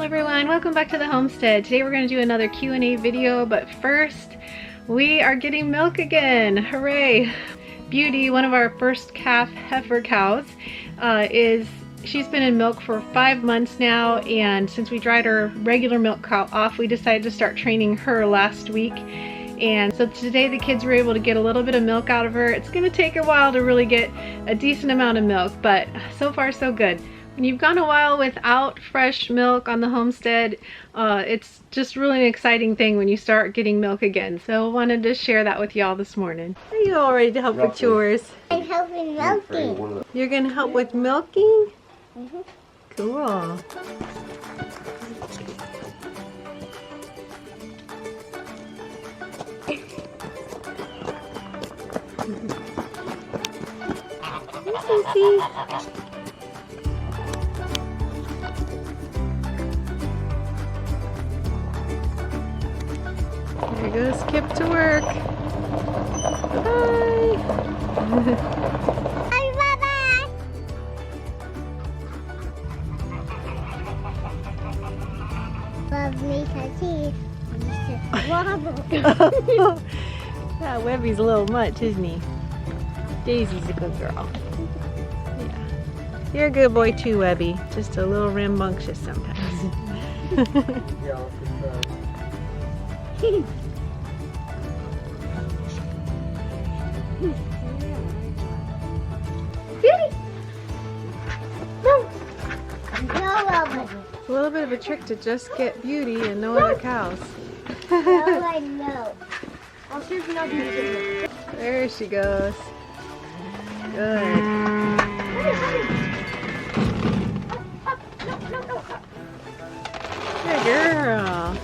Hello everyone, welcome back to the homestead. Today we're going to do another Q&A video, but first we are getting milk again. Hooray! Beauty, one of our first calf heifer cows, she's been in milk for 5 months now, and since we dried our regular milk cow off, we decided to start training her last week. And so today the kids were able to get a little bit of milk out of her. It's going to take a while to really get a decent amount of milk, but so far so good. When you've gone a while without fresh milk on the homestead, it's just really an exciting thing when you start getting milk again. So I wanted to share that with y'all this morning. Are you all ready to help with chores? I'm helping milking. You're going to help with milking? Mm-hmm. Cool. Hey, Susie. There goes Kip to work. Bye. Bye-bye. Love me, Tatty. That Webby's a little much, isn't he? Daisy's a good girl. Yeah. You're a good boy too, Webby. Just a little rambunctious sometimes. Beauty! No! No, It's a little bit of a trick to just get Beauty and no other cows. no, I know. I'll see if you're not Beauty. There she goes. Good. Good girl.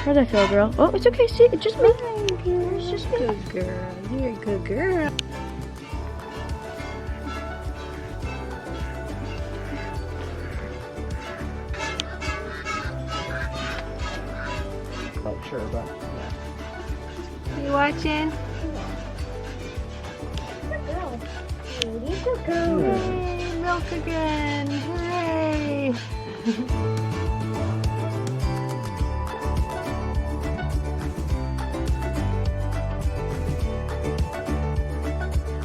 How'd I feel, girl? Oh, it's okay. See, it's just me. It's just me. Good girl. You're a good girl. Not sure, but You watching? Good girl. Yay, milk again. Hooray.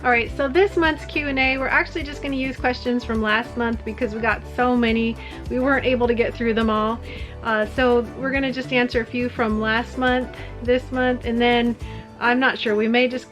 Alright, so this month's Q&A, we're actually just going to use questions from last month because we got so many. We weren't able to get through them all. So we're going to just answer a few from last month, this month, and then I'm not sure. We may just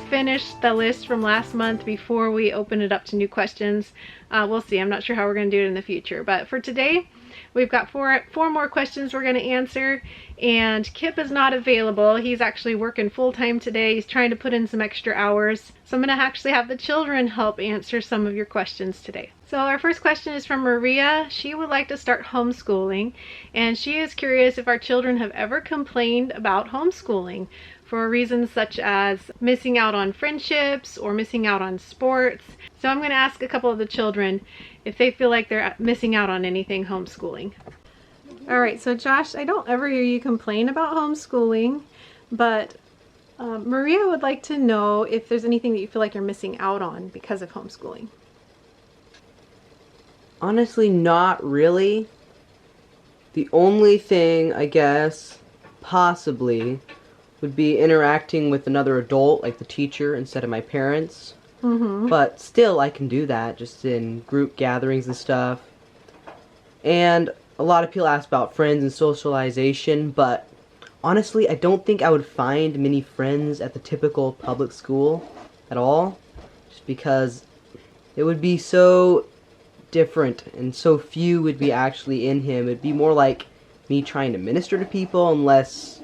finish the list from last month before we open it up to new questions. We'll see. I'm not sure how we're going to do it in the future. But for today, we've got four more questions we're going to answer, and Kip is not available. He's actually working full-time today. He's trying to put in some extra hours. So I'm going to actually have the children help answer some of your questions today. So our first question is from Maria. She would like to start homeschooling, and she is curious if our children have ever complained about homeschooling for reasons such as missing out on friendships or missing out on sports. So I'm going to ask a couple of the children if they feel like they're missing out on anything homeschooling. Alright, so Josh, I don't ever hear you complain about homeschooling, but Maria would like to know if there's anything that you feel like you're missing out on because of homeschooling. honestly, not really. The only thing, I guess, possibly, would be interacting with another adult, like the teacher, instead of my parents. Mm-hmm. But still, I can do that, just in group gatherings and stuff. And a lot of people ask about friends and socialization, but honestly, I don't think I would find many friends at the typical public school at all. Just because it would be so different, and so few would be actually in him. It'd be more like me trying to minister to people and less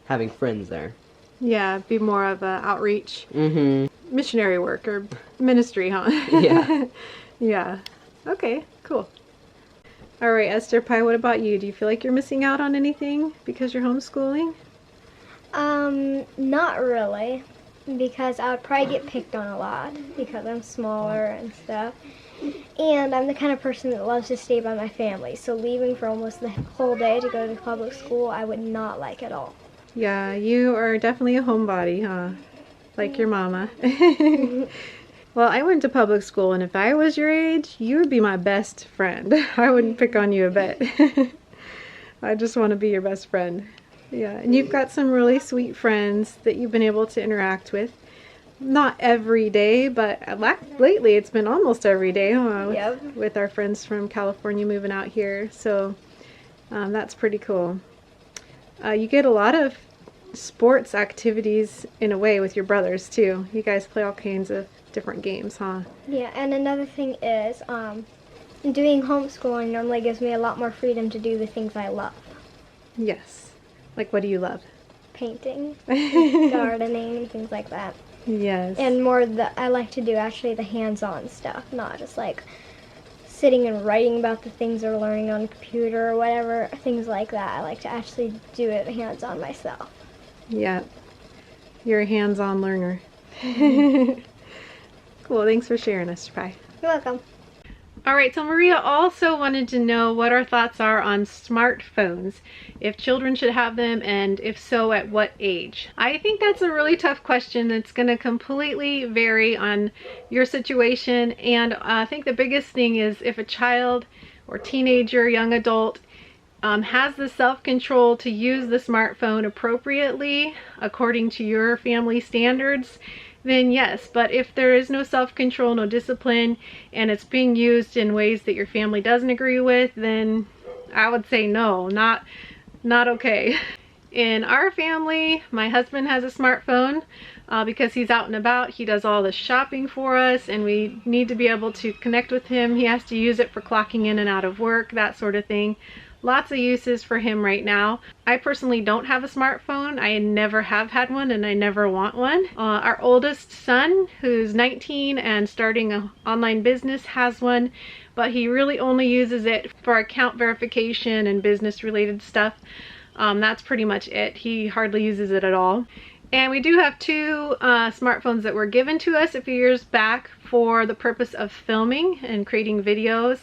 having friends there. Yeah, be more of a outreach. Mm-hmm. Missionary work or ministry, huh? Yeah. Yeah. Okay, cool. All right, Esther Pie, what about you? Do you feel like you're missing out on anything because you're homeschooling? Not really. because I would probably get picked on a lot because I'm smaller and stuff. And I'm the kind of person that loves to stay by my family. So leaving for almost the whole day to go to public school, I would not like at all. Yeah, you are definitely a homebody, huh? Like your mama. Well, I went to public school, and if I was your age, you would be my best friend. I wouldn't pick on you a bit. I just want to be your best friend. Yeah, and you've got some really sweet friends that you've been able to interact with. Not every day, but lately it's been almost every day, huh? Yep. With our friends from California moving out here. So that's pretty cool. You get a lot of sports activities in a way with your brothers too. You guys play all kinds of different games, huh? Yeah, and another thing is, doing homeschooling normally gives me a lot more freedom to do the things I love. Yes. Like, what do you love? Painting, gardening, and things like that. Yes. And more I like to do actually the hands-on stuff, not just like sitting and writing about the things or learning on a computer or whatever, things like that. I like to actually do it hands-on myself. Yeah. You're a hands-on learner. Cool. Thanks for sharing, Esther Pie. You're welcome. All right, so Maria also wanted to know what our thoughts are on smartphones, if children should have them, and if so, at what age. I think that's a really tough question. It's going to completely vary on your situation, and I think the biggest thing is if a child or teenager, young adult, has the self-control to use the smartphone appropriately according to your family standards, then yes. But if there is no self-control, no discipline, and it's being used in ways that your family doesn't agree with, then I would say no, not okay. In our family, my husband has a smartphone because he's out and about. He does all the shopping for us, and we need to be able to connect with him. He has to use it for clocking in and out of work, that sort of thing. Lots of uses for him right now. I personally don't have a smartphone. I never have had one, and I never want one. Our oldest son, who's 19 and starting an online business, has one, but he really only uses it for account verification and business related stuff. That's pretty much it. He hardly uses it at all. And we do have two smartphones that were given to us a few years back for the purpose of filming and creating videos.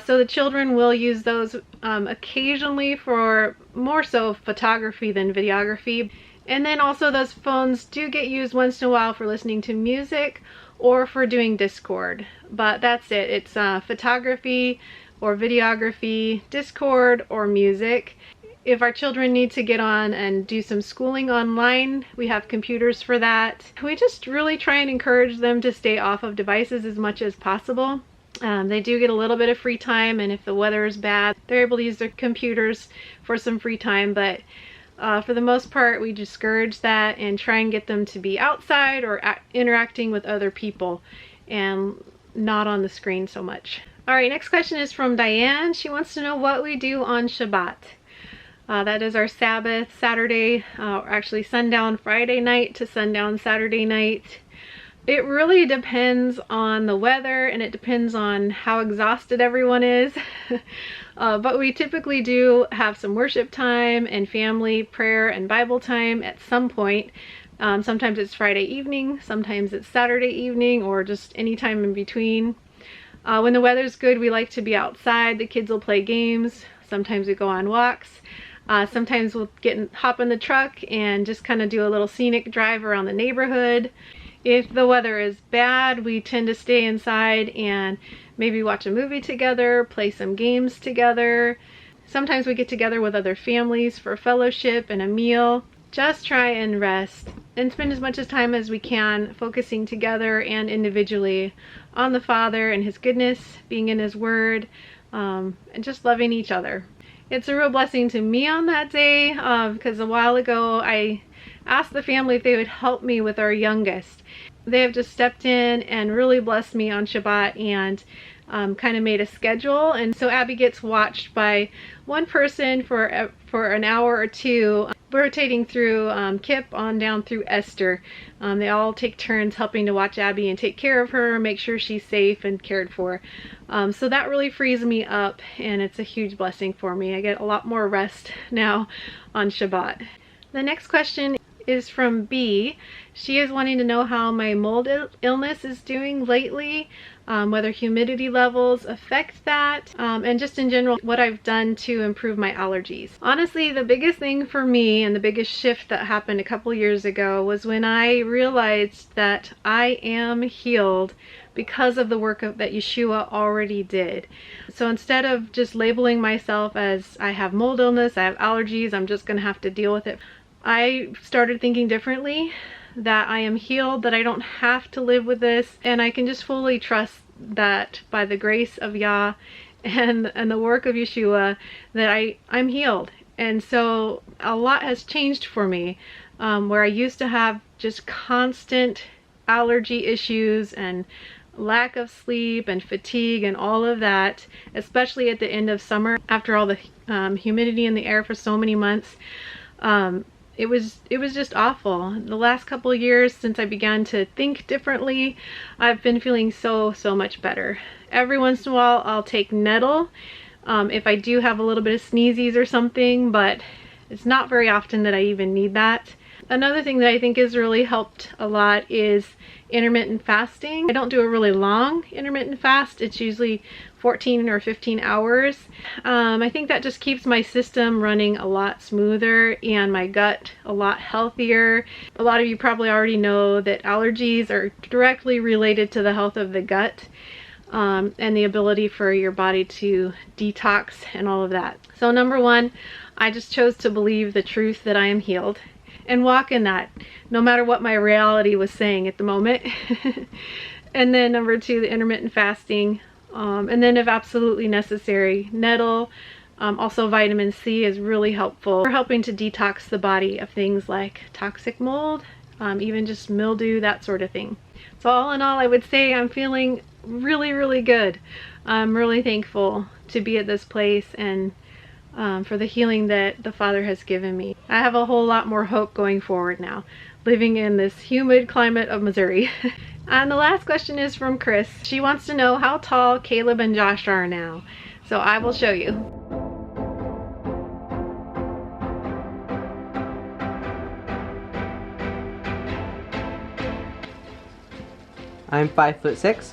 So the children will use those occasionally for more so photography than videography. And then also those phones do get used once in a while for listening to music or for doing Discord. But that's it. It's photography or videography, Discord, or music. If our children need to get on and do some schooling online, we have computers for that. We just really try and encourage them to stay off of devices as much as possible. They do get a little bit of free time, and if the weather is bad, they're able to use their computers for some free time, but for the most part, we discourage that and try and get them to be outside or interacting with other people and not on the screen so much. All right, next question is from Diane. She wants to know what we do on Shabbat. That is our Sabbath, Saturday, actually sundown Friday night to sundown Saturday night. It really depends on the weather, and it depends on how exhausted everyone is. But we typically do have some worship time and family prayer and Bible time at some point. Sometimes it's Friday evening, sometimes it's Saturday evening, or just any time in between. When the weather's good, we like to be outside. The kids will play games. Sometimes we go on walks. Sometimes we'll hop in the truck and just kind of do a little scenic drive around the neighborhood. If the weather is bad, we tend to stay inside and maybe watch a movie together, play some games together. Sometimes we get together with other families for fellowship and a meal. Just try and rest and spend as much time as we can focusing together and individually on the Father and His goodness, being in His Word, and just loving each other. It's a real blessing to me on that day because a while ago I asked the family if they would help me with our youngest. They have just stepped in and really blessed me on Shabbat and kind of made a schedule, and so Abby gets watched by one person for an hour or two, rotating through Kip on down through Esther. They all take turns helping to watch Abby and take care of her, make sure she's safe and cared for. So that really frees me up, and it's a huge blessing for me. I get a lot more rest now on Shabbat. The next question is from B. She is wanting to know how my mold illness is doing lately, whether humidity levels affect that, and just in general what I've done to improve my allergies. Honestly, the biggest thing for me and the biggest shift that happened a couple years ago was when I realized that I am healed because of the work that Yeshua already did. So instead of just labeling myself as I have mold illness, I have allergies, I'm just gonna have to deal with it, I started thinking differently, that I am healed, that I don't have to live with this, and I can just fully trust that by the grace of Yah and the work of Yeshua, that I'm healed. And so a lot has changed for me, where I used to have just constant allergy issues and lack of sleep and fatigue and all of that, especially at the end of summer after all the humidity in the air for so many months. It was just awful. The last couple of years since I began to think differently, I've been feeling so much better. Every once in a while I'll take nettle if I do have a little bit of sneezies or something, but it's not very often that I even need that. Another thing that I think has really helped a lot is intermittent fasting. I don't do a really long intermittent fast. It's usually 14 or 15 hours. I think that just keeps my system running a lot smoother and my gut a lot healthier. A lot of you probably already know that allergies are directly related to the health of the gut, and the ability for your body to detox and all of that. So number one, I just chose to believe the truth that I am healed and walk in that, no matter what my reality was saying at the moment. And then number two, the intermittent fasting, and then if absolutely necessary, nettle. Also vitamin C is really helpful for helping to detox the body of things like toxic mold, even just mildew, that sort of thing. So all in all, I would say I'm feeling really good. I'm really thankful to be at this place and for the healing that the Father has given me. I have a whole lot more hope going forward now, living in this humid climate of Missouri. And the last question is from Chris. She wants to know how tall Caleb and Josh are now. So I will show you. I'm 5'6".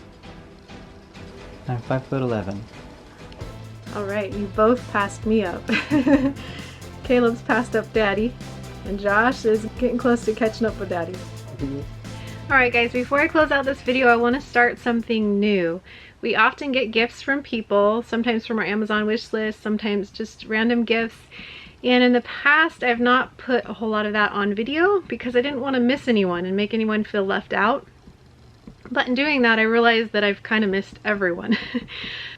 I'm 5'11". All right, you both passed me up. Caleb's passed up Daddy, and Josh is getting close to catching up with Daddy. All right, guys, before I close out this video, I want to start something new. We often get gifts from people, sometimes from our Amazon wish list, sometimes just random gifts. And in the past, I've not put a whole lot of that on video because I didn't want to miss anyone and make anyone feel left out. But in doing that, I realized that I've kind of missed everyone.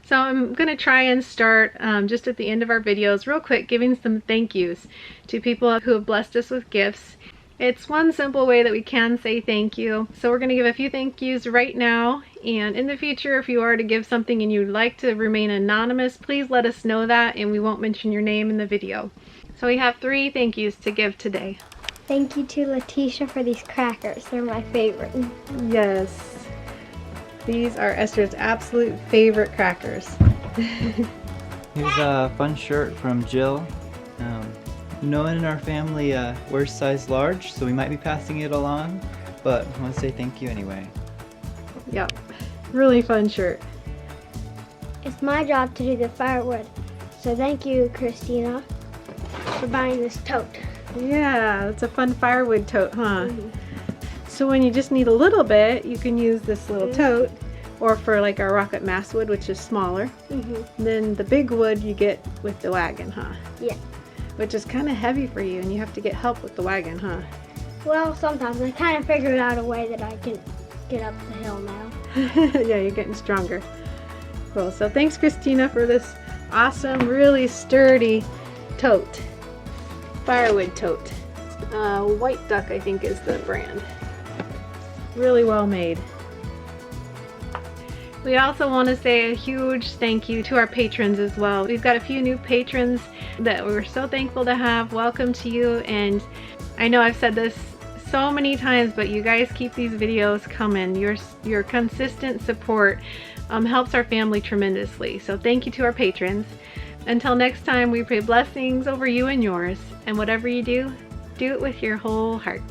So I'm going to try and start just at the end of our videos real quick, giving some thank yous to people who have blessed us with gifts. It's one simple way that we can say thank you. So we're going to give a few thank yous right now. And in the future, if you are to give something and you'd like to remain anonymous, please let us know that and we won't mention your name in the video. So we have 3 thank yous to give today. Thank you to Letitia for these crackers. They're my favorite. Yes. These are Esther's absolute favorite crackers. Here's a fun shirt from Jill. No one in our family wears size large, so we might be passing it along, but I want to say thank you anyway. Yep, really fun shirt. It's my job to do the firewood. So thank you, Christina, for buying this tote. Yeah, it's a fun firewood tote, huh? So when you just need a little bit, you can use this little tote, or for like our rocket mass wood, which is smaller. Then the big wood you get with the wagon, huh? Yeah. Which is kind of heavy for you, and you have to get help with the wagon, huh? Well, sometimes I kind of figured out a way that I can get up the hill now. Yeah, you're getting stronger. Cool. So thanks, Christina, for this awesome, really sturdy tote. Firewood tote. White Duck, I think, is the brand. Really well made. We also want to say a huge thank you to our patrons as well. We've got a few new patrons that we're so thankful to have. Welcome to you, and I know I've said this so many times, but you guys keep these videos coming. Your consistent support helps our family tremendously. So thank you to our patrons. Until next time, we pray blessings over you and yours, and whatever you do, Do it with your whole heart.